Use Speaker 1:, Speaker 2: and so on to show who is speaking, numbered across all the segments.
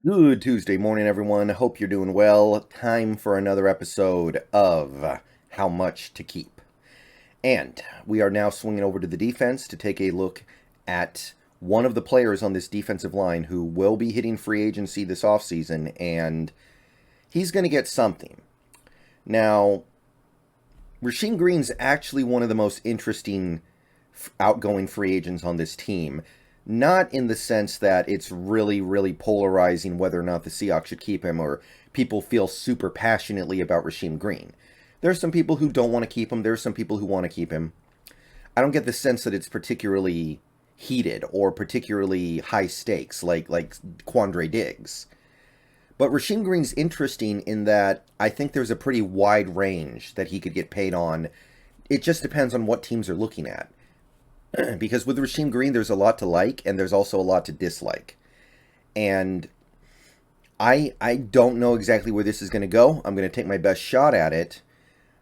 Speaker 1: Good Tuesday morning, everyone. Hope you're doing well. Time for another episode of How Much to Keep. And we are now swinging over to the defense to take a look at one of the players on this defensive line who will be hitting free agency this offseason, and he's going to get something. Now, Rasheem Green's actually one of the most interesting outgoing free agents on this team. Not in the sense that it's really, really polarizing whether or not the Seahawks should keep him, or people feel super passionately about Rasheem Green. There's some people who don't want to keep him. There's some people who want to keep him. I don't get the sense that it's particularly heated or particularly high stakes like Quandre Diggs. But Rasheem Green's interesting in that I think there's a pretty wide range that he could get paid on. It just depends on what teams are looking at. Because with Rasheem Green, there's a lot to like, and there's also a lot to dislike. And I don't know exactly where this is going to go. I'm going to take my best shot at it,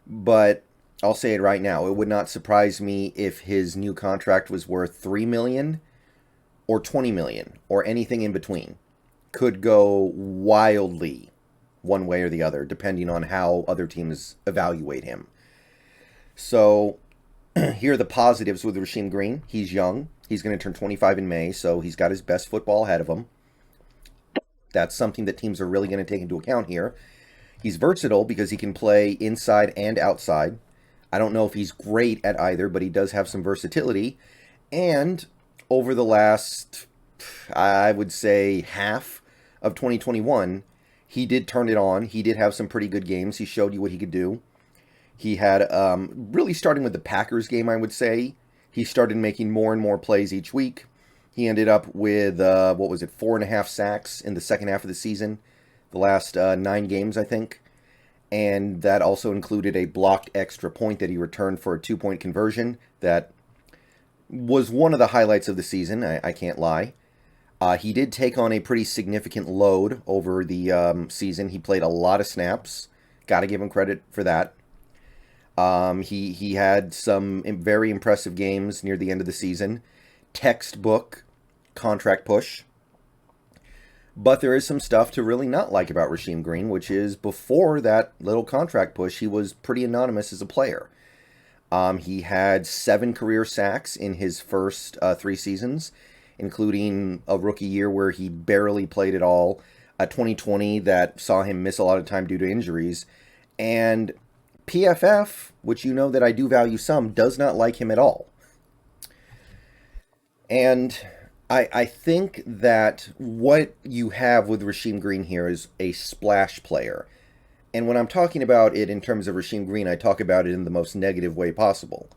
Speaker 1: but I'll say it right now. It would not surprise me if his new contract was worth $3 million or $20 million or anything in between. Could go wildly one way or the other, depending on how other teams evaluate him. So here are the positives with Rasheem Green. He's young. He's going to turn 25 in May, so he's got his best football ahead of him. That's something that teams are really going to take into account here. He's versatile because he can play inside and outside. I don't know if he's great at either, but he does have some versatility. And over the last, I would say, half of 2021, he did turn it on. He did have some pretty good games. He showed you what he could do. He had, really starting with the Packers game, I would say, he started making more and more plays each week. He ended up with, 4.5 sacks in the second half of the season, the last 9 games, I think. And that also included a blocked extra point that he returned for a 2-point conversion that was one of the highlights of the season, I can't lie. He did take on a pretty significant load over the season. He played a lot of snaps. Got to give him credit for that. He had some very impressive games near the end of the season. Textbook contract push. But there is some stuff to really not like about Rasheem Green, which is before that little contract push, he was pretty anonymous as a player. He had 7 career sacks in his first 3 seasons, including a rookie year where he barely played at all, a 2020 that saw him miss a lot of time due to injuries, and PFF, which you know that I do value some, does not like him at all. And I think that what you have with Rasheem Green here is a splash player. And when I'm talking about it in terms of Rasheem Green, I talk about it in the most negative way possible.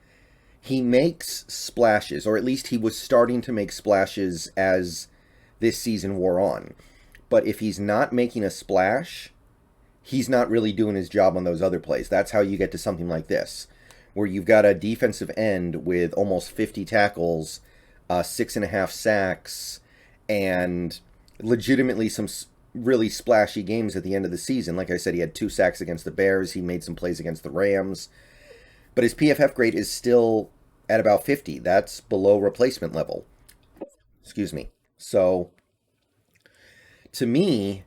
Speaker 1: He makes splashes, or at least he was starting to make splashes as this season wore on. But if he's not making a splash, he's not really doing his job on those other plays. That's how you get to something like this, where you've got a defensive end with almost 50 tackles, 6.5 sacks, and legitimately some really splashy games at the end of the season. Like I said, he had 2 sacks against the Bears. He made some plays against the Rams. But his PFF grade is still at about 50. That's below replacement level. Excuse me. So, to me,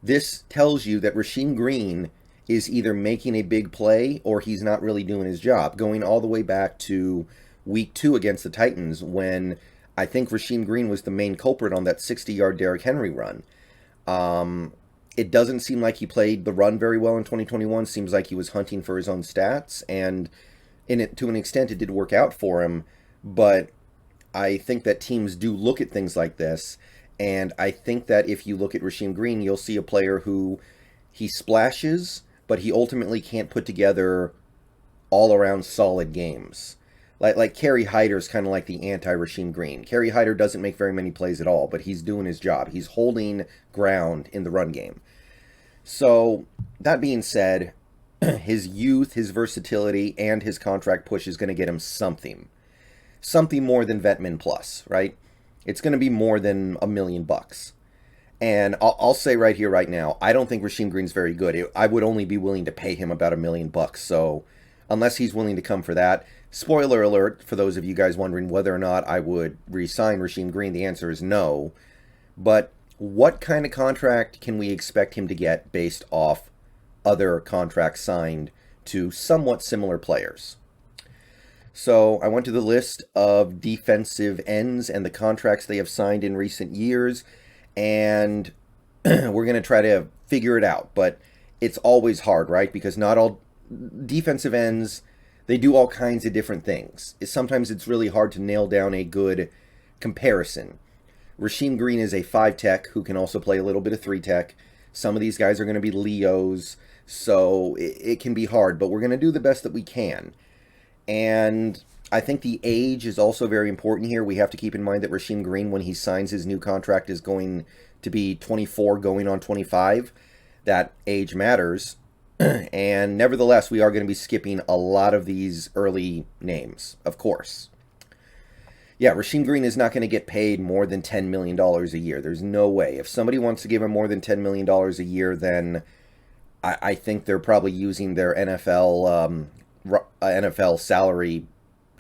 Speaker 1: this tells you that Rasheem Green is either making a big play or he's not really doing his job. Going all the way back to week 2 against the Titans, when I think Rasheem Green was the main culprit on that 60-yard Derrick Henry run. It doesn't seem like he played the run very well in 2021. Seems like he was hunting for his own stats, and to an extent, it did work out for him. But I think that teams do look at things like this, and I think that if you look at Rasheem Green, you'll see a player who he splashes, but he ultimately can't put together all-around solid games. Like Kerry Hyder's kind of like the anti-Rasheem Green. Kerry Hyder doesn't make very many plays at all, but he's doing his job. He's holding ground in the run game. So, that being said, his youth, his versatility, and his contract push is going to get him something. Something more than Vetman Plus, right? It's going to be more than $1 million. And I'll say right here, right now, I don't think Rasheem Green's very good. I would only be willing to pay him about $1 million. So, unless he's willing to come for that, spoiler alert for those of you guys wondering whether or not I would re-sign Rasheem Green, the answer is no. But what kind of contract can we expect him to get based off other contracts signed to somewhat similar players? So I went to the list of defensive ends and the contracts they have signed in recent years, and we're going to try to figure it out. But it's always hard, right? Because not all defensive ends, they do all kinds of different things. Sometimes it's really hard to nail down a good comparison. Rasheem Green is a 5-tech who can also play a little bit of 3-tech. Some of these guys are going to be Leos, so it can be hard, but we're going to do the best that we can. And I think the age is also very important here. We have to keep in mind that Rasheem Green, when he signs his new contract, is going to be 24 going on 25. That age matters. And nevertheless, we are going to be skipping a lot of these early names, of course. Yeah, Rasheem Green is not going to get paid more than $10 million a year. There's no way. If somebody wants to give him more than $10 million a year, then I think they're probably using their NFL salary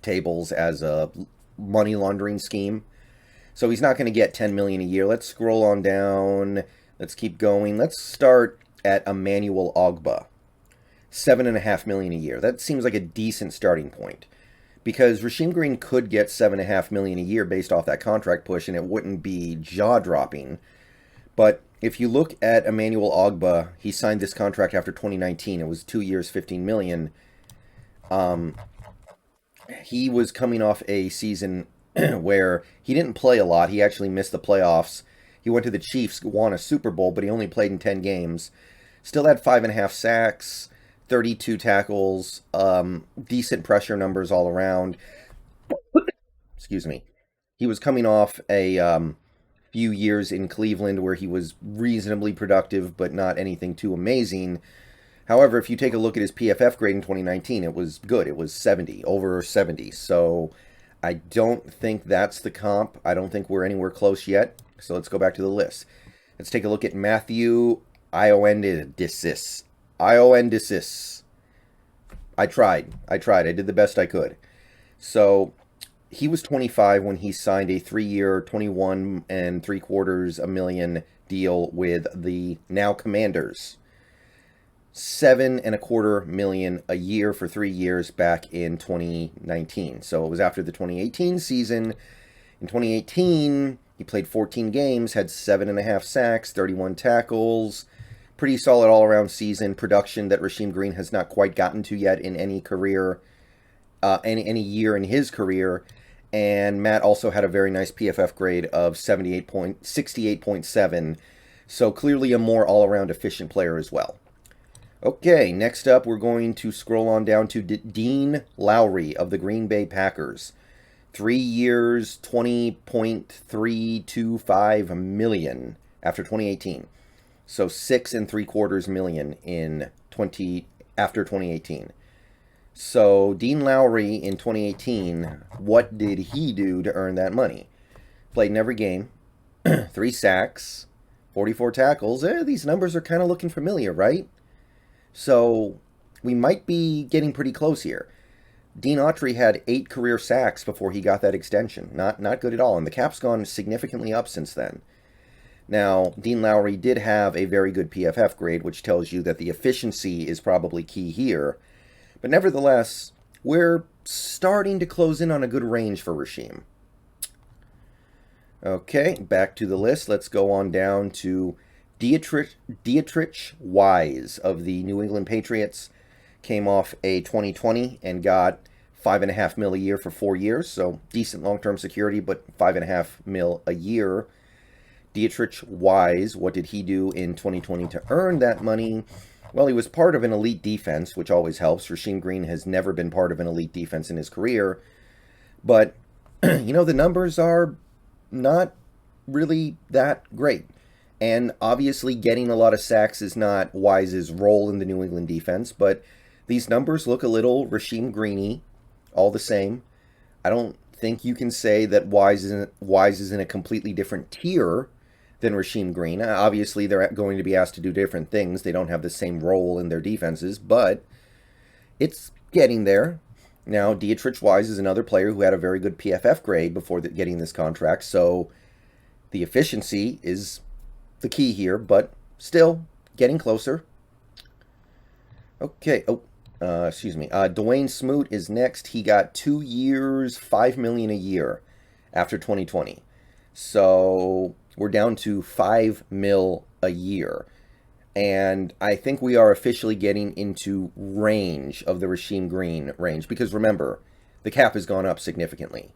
Speaker 1: tables as a money laundering scheme. So he's not going to get $10 million a year. Let's scroll on down. Let's keep going. Let's start at Emmanuel Ogbah. $7.5 million a year. That seems like a decent starting point, because Rasheem Green could get $7.5 million a year based off that contract push, and it wouldn't be jaw-dropping. But if you look at Emmanuel Ogbah, he signed this contract after 2019. It was 2 years, $15 million. He was coming off a season where he didn't play a lot. He actually missed the playoffs. He went to the Chiefs, won a Super Bowl, but he only played in 10 games. Still had 5.5 sacks, 32 tackles, decent pressure numbers all around. Excuse me. He was coming off a few years in Cleveland where he was reasonably productive, but not anything too amazing. However, if you take a look at his PFF grade in 2019, it was good. It was 70, over 70. So I don't think that's the comp. I don't think we're anywhere close yet. So let's go back to the list. Let's take a look at Matthew Ioanidis. Ioanidis. I tried. I did the best I could. So he was 25 when he signed a 3-year, 21.75 million deal with the now Commanders. $7.25 million a year for 3 years back in 2019. So it was after the 2018 season. In 2018, he played 14 games, had 7.5 sacks, 31 tackles. Pretty solid all-around season. Production that Rasheem Green has not quite gotten to yet in any career, any year in his career. And Matt also had a very nice PFF grade of 68.7. So clearly a more all-around efficient player as well. Okay, next up we're going to scroll on down to Dean Lowry of the Green Bay Packers. 3 years, $20.325 million after 2018. So $6.75 million after 2018. So Dean Lowry in 2018, what did he do to earn that money? Played in every game, 3 sacks, 44 tackles. These numbers are kind of looking familiar, right? So we might be getting pretty close here. Dean Autry had 8 career sacks before he got that extension. Not good at all. And the cap's gone significantly up since then. Now, Dean Lowry did have a very good PFF grade, which tells you that the efficiency is probably key here. But nevertheless, we're starting to close in on a good range for Rasheem. Okay, back to the list. Let's go on down to Dietrich Wise of the New England Patriots. Came off a 2020 and got $5.5 million a year for 4 years. So decent long-term security, but $5.5 million a year. Dietrich Wise, what did he do in 2020 to earn that money? Well, he was part of an elite defense, which always helps. Rasheem Green has never been part of an elite defense in his career. But, the numbers are not really that great. And obviously getting a lot of sacks is not Wise's role in the New England defense, but these numbers look a little Rasheem Greeny all the same. I don't think you can say that Wise is in a completely different tier than Rasheem Green. Obviously, they're going to be asked to do different things. They don't have the same role in their defenses, but it's getting there. Now, Dietrich Wise is another player who had a very good PFF grade before getting this contract, so the efficiency is the key here, but still getting closer. Okay. Oh, excuse me. Dwayne Smoot is next. He got 2 years, $5 million a year after 2020. So we're down to $5 million a year. And I think we are officially getting into range of the Rasheem Green range. Because remember, the cap has gone up significantly.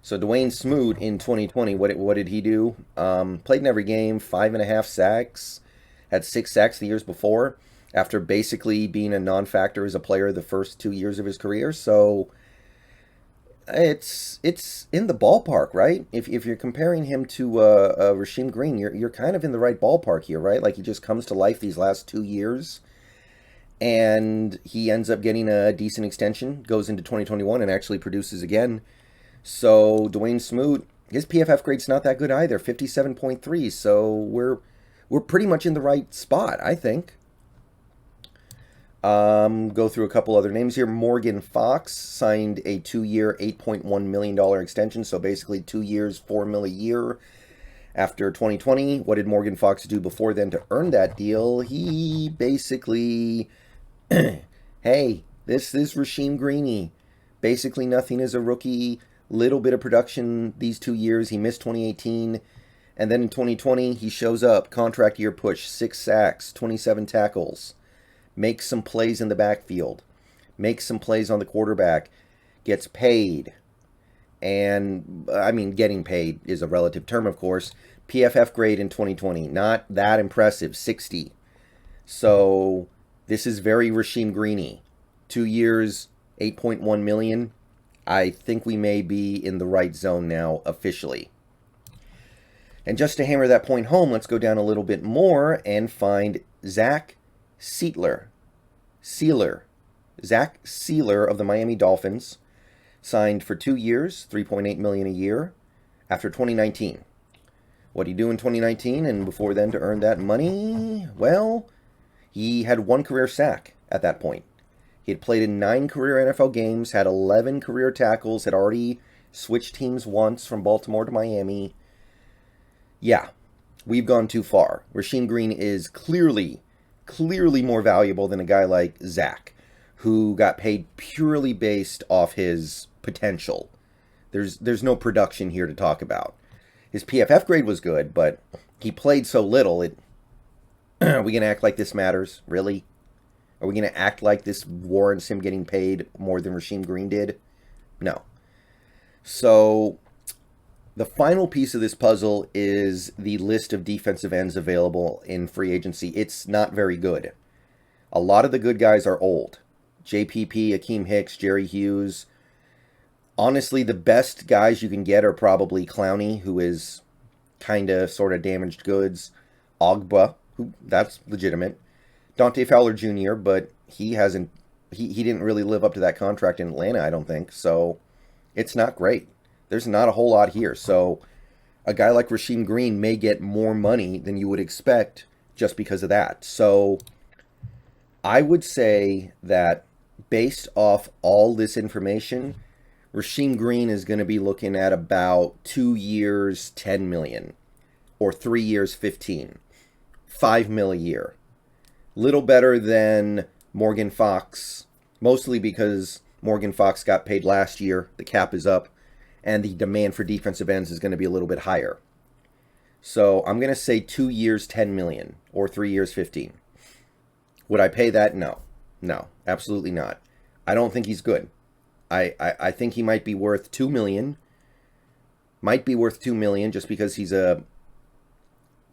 Speaker 1: So Dwayne Smoot in 2020, what did he do? Played in every game, 5.5 sacks, had 6 sacks the years before, after basically being a non-factor as a player the first 2 years of his career. So it's in the ballpark, right? If you're comparing him to Rasheem Green, you're kind of in the right ballpark here, right? Like, he just comes to life these last 2 years, and he ends up getting a decent extension, goes into 2021 and actually produces again. So Dwayne Smoot, his PFF grade's not that good either, 57.3. So we're pretty much in the right spot, I think. Go through a couple other names here. Morgan Fox signed a 2-year, $8.1 million extension. So basically 2 years, $4 million a year after 2020. What did Morgan Fox do before then to earn that deal? He basically, hey, this Rasheem Greeny, basically nothing as a rookie. Little bit of production these 2 years. He missed 2018. And then in 2020, he shows up. Contract year push. 6 sacks. 27 tackles. Makes some plays in the backfield. Makes some plays on the quarterback. Gets paid. And, I mean, getting paid is a relative term, of course. PFF grade in 2020. Not that impressive. 60. So, this is very Rasheem Greeny. 2 years, $8.1 million. I think we may be in the right zone now, officially. And just to hammer that point home, let's go down a little bit more and find Zach Sealer. Zach Sealer of the Miami Dolphins signed for 2 years, $3.8 million a year after 2019. What did he do in 2019 and before then to earn that money? Well, he had 1 career sack at that point. He had played in 9 career NFL games, had 11 career tackles, had already switched teams once from Baltimore to Miami. Yeah, we've gone too far. Rasheem Green is clearly more valuable than a guy like Zach, who got paid purely based off his potential. There's no production here to talk about. His PFF grade was good, but he played so little. Are we going to act like this matters? Really? Are we going to act like this warrants him getting paid more than Rasheem Green did? No. So, the final piece of this puzzle is the list of defensive ends available in free agency. It's not very good. A lot of the good guys are old. JPP, Akeem Hicks, Jerry Hughes. Honestly, the best guys you can get are probably Clowney, who is kind of sort of damaged goods. Ogba, who that's legitimate. Dante Fowler Jr., but he didn't really live up to that contract in Atlanta, I don't think. So it's not great. There's not a whole lot here. So a guy like Rasheem Green may get more money than you would expect just because of that. So I would say that based off all this information, Rasheem Green is going to be looking at about 2 years, $10 million, or 3 years, $15, $5 million a year. Little better than Morgan Fox, mostly because Morgan Fox got paid last year, the cap is up, and the demand for defensive ends is going to be a little bit higher. So I'm going to say 2 years, $10 million, or 3 years, $15. Would I pay that? No, absolutely not. I don't think he's good. I think he might be worth $2 million. Might be worth $2 million just because he's a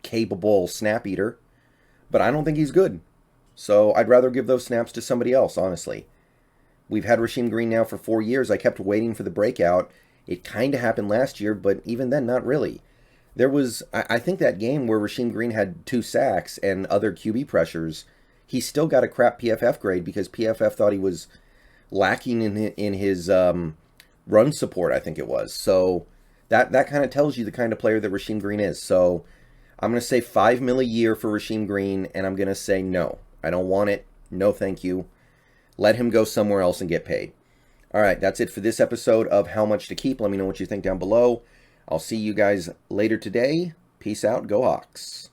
Speaker 1: capable snap eater. But I don't think he's good. So I'd rather give those snaps to somebody else, honestly. We've had Rasheem Green now for 4 years. I kept waiting for the breakout. It kind of happened last year, but even then, not really. There was, I think, that game where Rasheem Green had 2 sacks and other QB pressures. He still got a crap PFF grade because PFF thought he was lacking in his run support, I think it was. So that kind of tells you the kind of player that Rasheem Green is. So I'm going to say $5 million a year for Rasheem Green, and I'm going to say no. I don't want it. No, thank you. Let him go somewhere else and get paid. All right, that's it for this episode of How Much to Keep. Let me know what you think down below. I'll see you guys later today. Peace out. Go Hawks.